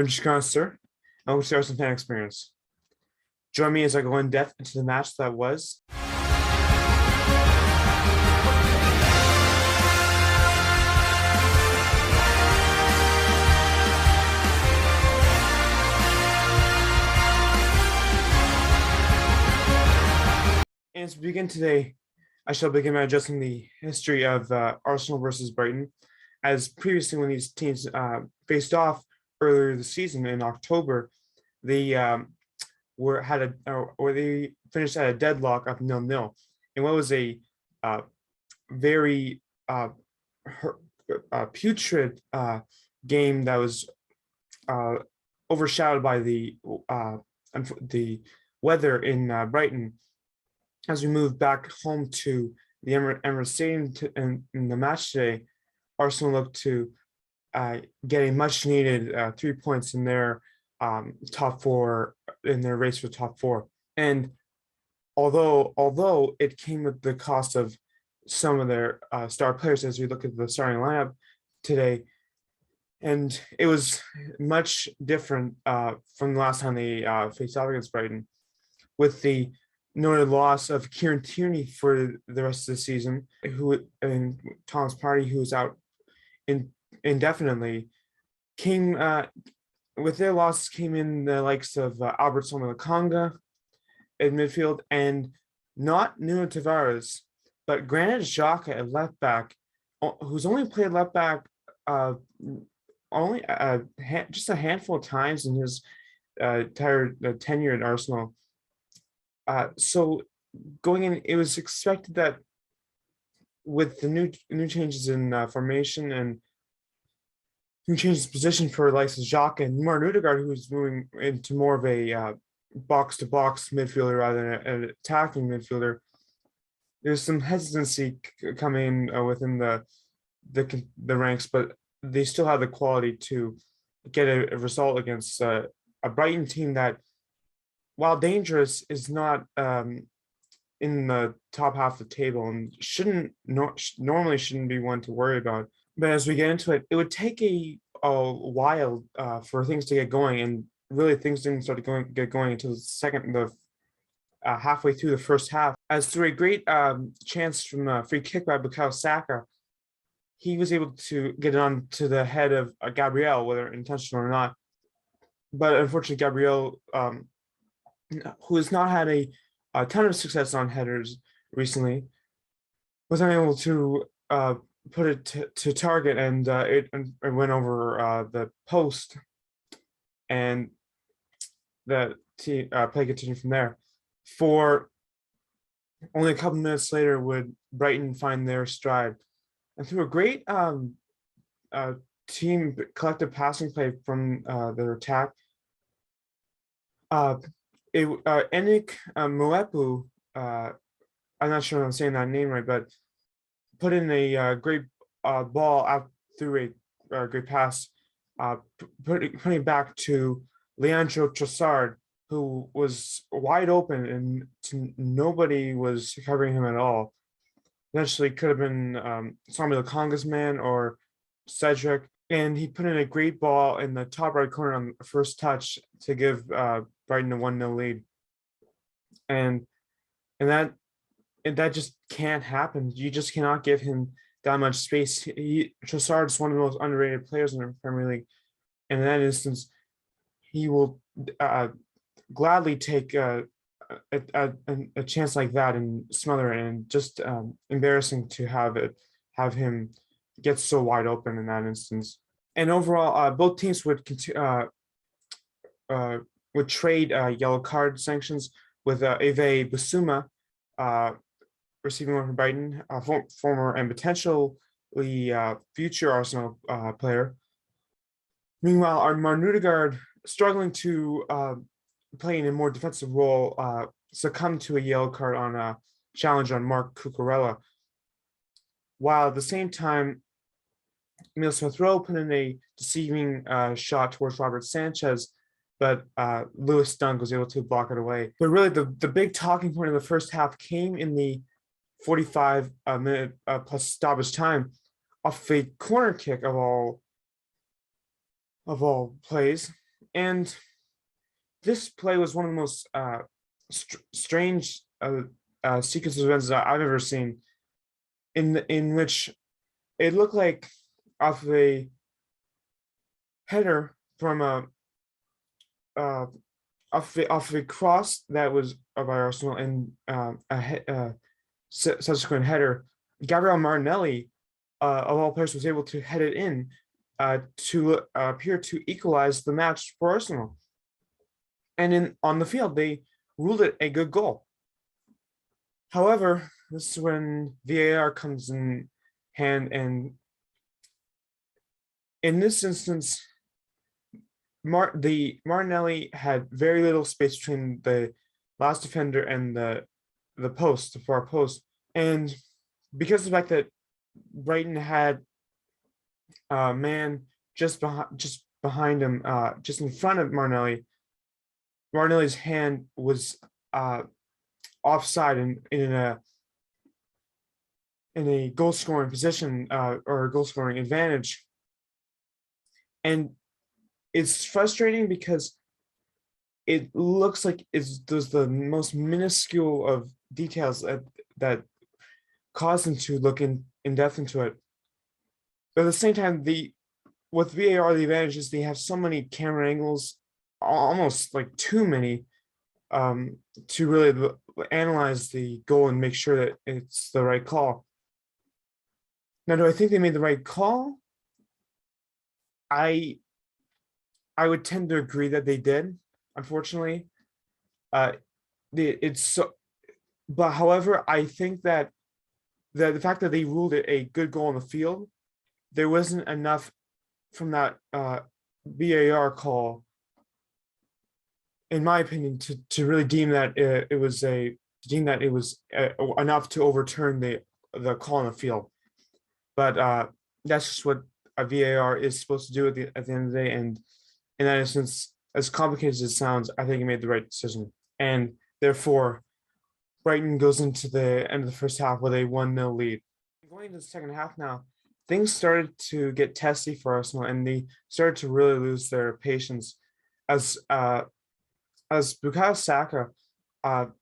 I'm just gonna start. I'm gonna start some fan experience. Join me as I go in depth into the match that was. And as we begin today, I shall begin by addressing the history of Arsenal versus Brighton, as previously when these teams faced off earlier this season in October, they they finished at a deadlock of 0-0, and what was a very putrid game that was overshadowed by the weather in Brighton. As we move back home to the Emirates Stadium in the match today, Arsenal looked to get a much needed 3 points in their top four, in their race for top four. And although it came at the cost of some of their star players, as we look at the starting lineup today, and it was much different from the last time they faced off against Brighton, with the noted loss of Kieran Tierney for the rest of the season, and Thomas Partey, who was out indefinitely. Came with their losses came in the likes of Albert Lokonga in midfield, and not Nuno Tavares, but Granit Xhaka at left back, who's only played left back just a handful of times in his entire tenure at Arsenal. So going in, it was expected that with the new changes in formation and new changes of position for likes of Xhaka and Martin Odegaard, who's moving into more of a box-to-box midfielder rather than an attacking midfielder, there's some hesitancy coming within the ranks, but they still have the quality to get a result against a Brighton team that, while dangerous, is not in the top half of the table and normally shouldn't be one to worry about. But as we get into it, it would take a while for things to get going, and really things didn't start to get going until halfway through the first half. As through a great chance from a free kick by Bukayo Saka, he was able to get it on to the head of Gabriel, whether intentional or not. But unfortunately, Gabriel, who has not had a ton of success on headers recently, was unable to put it to target, and it went over the post, and the play continued from there. For only a couple minutes later would Brighton find their stride, and through a great team collective passing play from their attack, Enik Mwepu, I'm not sure if I'm saying that name right, but put in a great ball out through a great pass, putting it back to Leandro Trossard, who was wide open and nobody was covering him at all. Eventually could have been Samuel Lokonga's man or Cedric, and he put in a great ball in the top right corner on the first touch to give Brighton a 1-0 lead. And that just can't happen. You just cannot give him that much space. Trossard is one of the most underrated players in the Premier League, and in that instance, he will gladly take a chance like that and smother it. And just embarrassing to have him get so wide open in that instance. And overall, both teams would trade yellow card sanctions, with Ave Bissouma receiving one from Brighton, former and potentially future Arsenal player. Meanwhile, our Martin Odegaard, struggling to play in a more defensive role, succumbed to a yellow card on a challenge on Mark Cucurella. While at the same time, Emile Smith-Rowe put in a deceiving shot towards Robert Sanchez, but Lewis Dunk was able to block it away. But really, the big talking point of the first half came in the 45-minute plus stoppage time off a corner kick of all plays, And this play was one of the most strange sequence of events that I've ever seen, in which it looked like off of a header from a uh, off of a cross that was by Arsenal, and subsequent header, Gabriel Martinelli, of all players, was able to head it in to appear to equalize the match for Arsenal. And on the field, they ruled it a good goal. However, this is when VAR comes in hand, and in this instance, Martinelli had very little space between the last defender and the post, the far post, and because of the fact that Brighton had a man just behind him, just in front of Martinelli, Martinelli's hand was offside in a goal scoring position, or a goal scoring advantage, and it's frustrating because it looks like there's the most minuscule of details that cause them to look in depth into it. But at the same time, with VAR, the advantage is they have so many camera angles, almost like too many, to really analyze the goal and make sure that it's the right call. Now, do I think they made the right call? I would tend to agree that they did, unfortunately. It's so, but however, I think that the fact that they ruled it a good goal on the field, there wasn't enough from that VAR call, in my opinion, to really deem that it was enough to overturn the call on the field. But that's just what a VAR is supposed to do at the end of the day, and in that instance, as complicated as it sounds, I think he made the right decision. And therefore, Brighton goes into the end of the first half with a 1-0 lead. Going into the second half now, things started to get testy for Arsenal, and they started to really lose their patience as Bukayo Saka had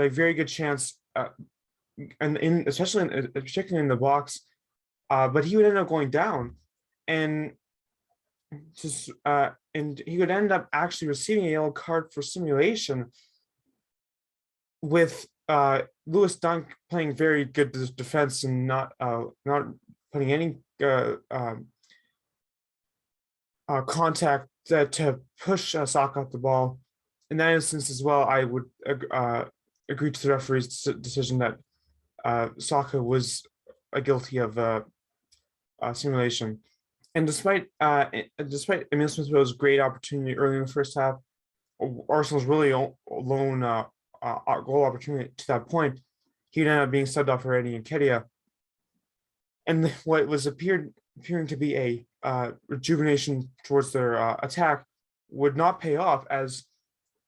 a very good chance, and particularly in the box, but he would end up going down, and he would end up actually receiving a yellow card for simulation, with Lewis Dunk playing very good defense and not putting any contact to push Saka off the ball. In that instance as well, I would agree to the referee's decision that Saka was guilty of simulation. And despite Emile Smith-Rowe's great opportunity early in the first half, Arsenal's really lone goal opportunity to that point, he ended up being subbed off for Eddie Nketiah. And what was appearing to be a rejuvenation towards their attack would not pay off, as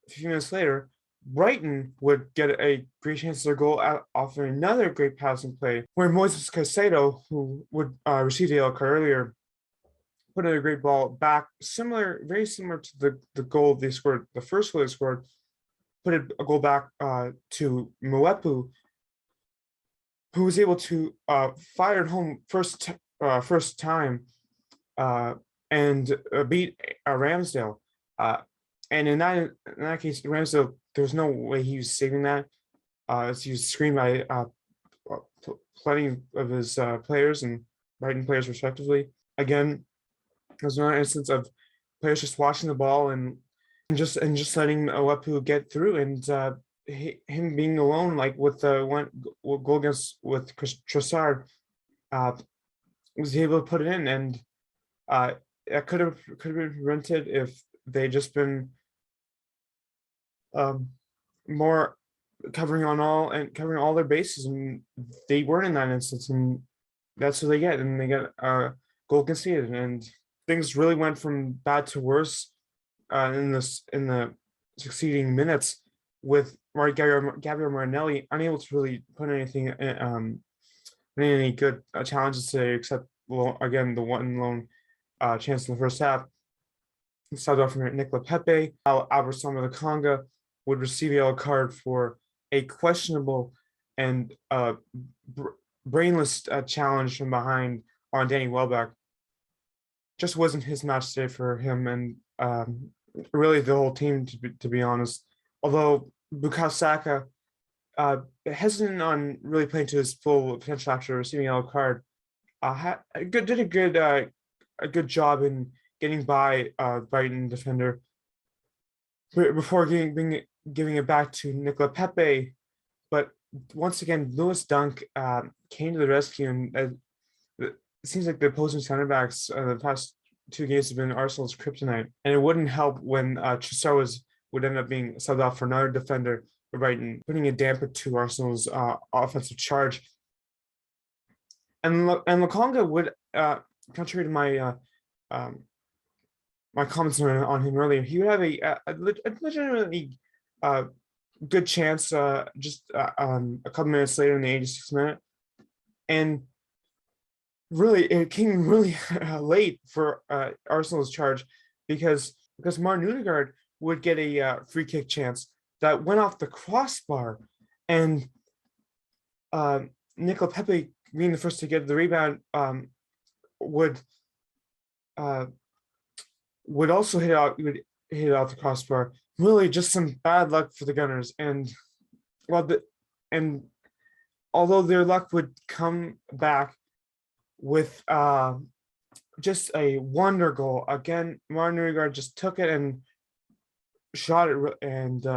a few minutes later, Brighton would get a great chance of their goal off another great passing play, where Moises Caicedo, who would receive the yellow card earlier, put in a great ball back, very similar to the goal they scored, the first goal they scored, put a goal back to Mwepu, who was able to fire it home first time and beat Ramsdale. And in that case, Ramsdale, there was no way he was saving that, as he was screened by plenty of his players and Brighton players respectively. Again, there's another instance of players just watching the ball and just letting Mwepu get through, and him being alone, like with the one goal with Trossard, was able to put it in, and it could have been prevented if they just been more covering all their bases, and they weren't in that instance, and that's what they get, and they get a goal conceded, and things really went from bad to worse in the succeeding minutes, with Gabriel Martinelli unable to really put anything any good challenges today, except again the one lone chance in the first half. subbed off for Nicola Pepe. Albert Lokonga would receive a yellow card for a questionable and brainless challenge from behind on Danny Welbeck. Just wasn't his match today for him, and really the whole team, to be honest. Although Bukayo Saka, hesitant on really playing to his full potential after receiving a yellow card, did a good job in getting by Brighton defender before giving it back to Nicola Pepe. But once again, Lewis Dunk came to the rescue, and it seems like the opposing center backs the past two games have been Arsenal's kryptonite. And it wouldn't help when Trossard would end up being subbed off for another defender for Brighton, putting a damper to Arsenal's offensive charge. And Lokonga would, contrary to my my comments on him earlier, he would have a legitimately good chance just a couple minutes later in the 86th minute. And really, it came really late for Arsenal's charge because Martin Odegaard would get a free kick chance that went off the crossbar, and Nicola Pepe, being the first to get the rebound, would also hit out the crossbar. Really, just some bad luck for the Gunners, and although their luck would come back with just a wonder goal again, Martin Odegaard just took it and shot it, and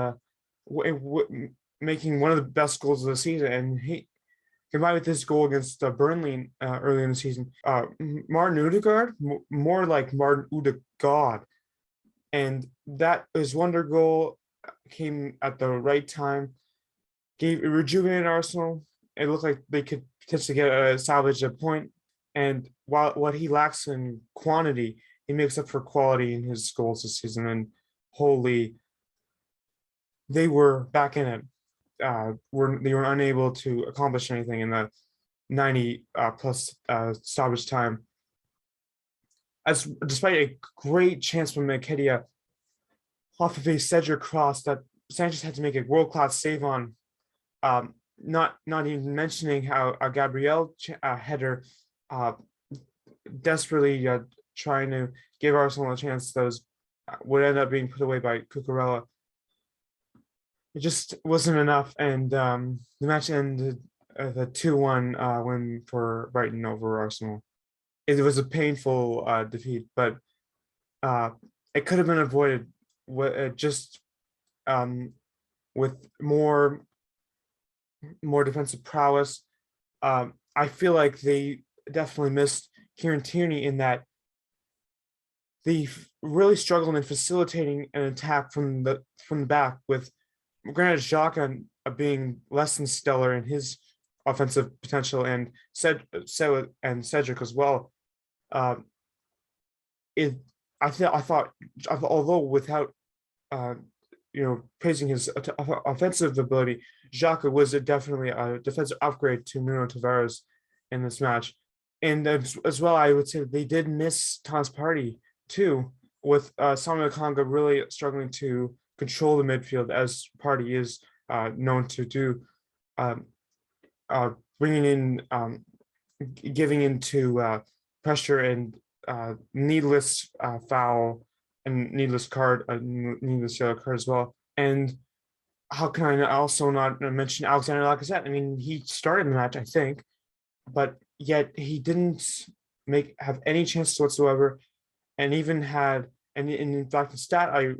making one of the best goals of the season. And he, combined with this goal against Burnley early in the season, Martin Odegaard, more like Martin Odegaard, and that his wonder goal came at the right time, rejuvenated Arsenal. It looked like they could potentially salvage a point. And while what he lacks in quantity, he makes up for quality in his goals this season. And holy, they were back in it. They were unable to accomplish anything in the 90 plus stoppage time. Despite a great chance from Nketiah off of a Cedric cross that Sanchez had to make a world-class save on. Not even mentioning how a Gabriel header desperately trying to give Arsenal a chance that would end up being put away by Cucurella. It just wasn't enough, and the match ended the 2-1 win for Brighton over Arsenal. It was a painful defeat, but it could have been avoided just with more defensive prowess. I feel like they definitely missed Kieran Tierney in that they really struggled in facilitating an attack from the back, with granted Xhaka being less than stellar in his offensive potential, and Cedric as well. I thought, although without praising his offensive ability, Xhaka was definitely a defensive upgrade to Nuno Tavares in this match. And as well, I would say they did miss Thomas Partey too, with Samuel Conga really struggling to control the midfield, as Partey is known to do, bringing in, giving into pressure and needless foul and needless yellow card as well. And how can I also not mention Alexander Lacazette? I mean, he started the match, I think, but yet he didn't have any chances whatsoever, and even had, and in fact, the stat I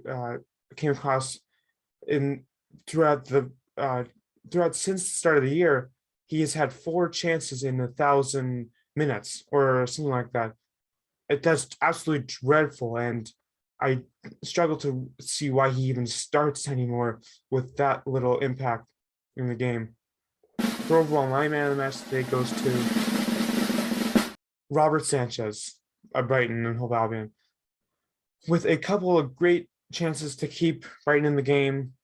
came across throughout since the start of the year, he has had 4 chances in 1,000 minutes or something like that. That's absolutely dreadful, and I struggle to see why he even starts anymore with that little impact in the game. For overall, my man of the match today goes to Robert Sanchez of Brighton and Hove Albion. With a couple of great chances to keep Brighton in the game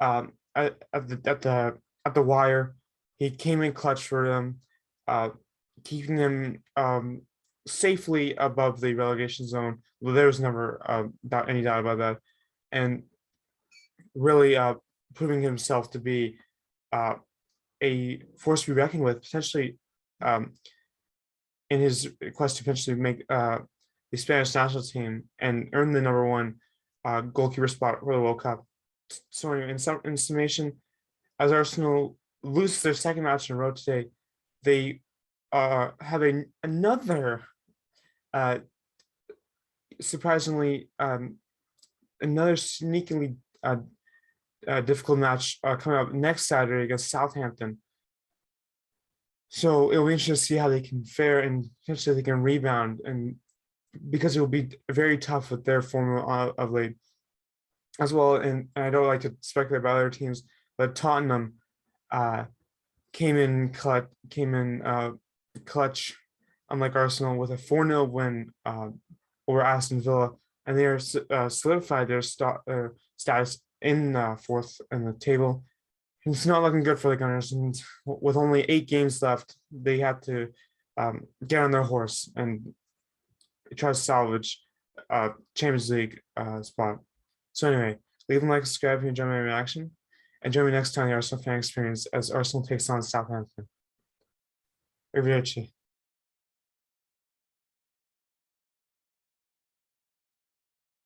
at the wire, he came in clutch for them, keeping them safely above the relegation zone. Well, there was never any doubt about that, and really proving himself to be uh, a force to be reckoned with, potentially um, in his quest to potentially make the Spanish national team and earn the number one goalkeeper spot for the World Cup. So anyway, in summation, as Arsenal lose their second match in a row today, they have another uh, surprisingly another sneakily difficult match coming up next Saturday against Southampton. So it'll be interesting to see how they can fare and potentially they can rebound, and because it will be very tough with their form of late as well. And I don't like to speculate about other teams, but Tottenham uh, came in clutch, unlike Arsenal, with a 4-0 win over Aston Villa, and they are solidified their status in fourth in the table. It's not looking good for the Gunners, and with only 8 games left, they have to get on their horse and try to salvage Champions League spot. So anyway, leave a like, subscribe if you enjoy my reaction, and join me next time in the Arsenal fan experience as Arsenal takes on Southampton. Arrivederci.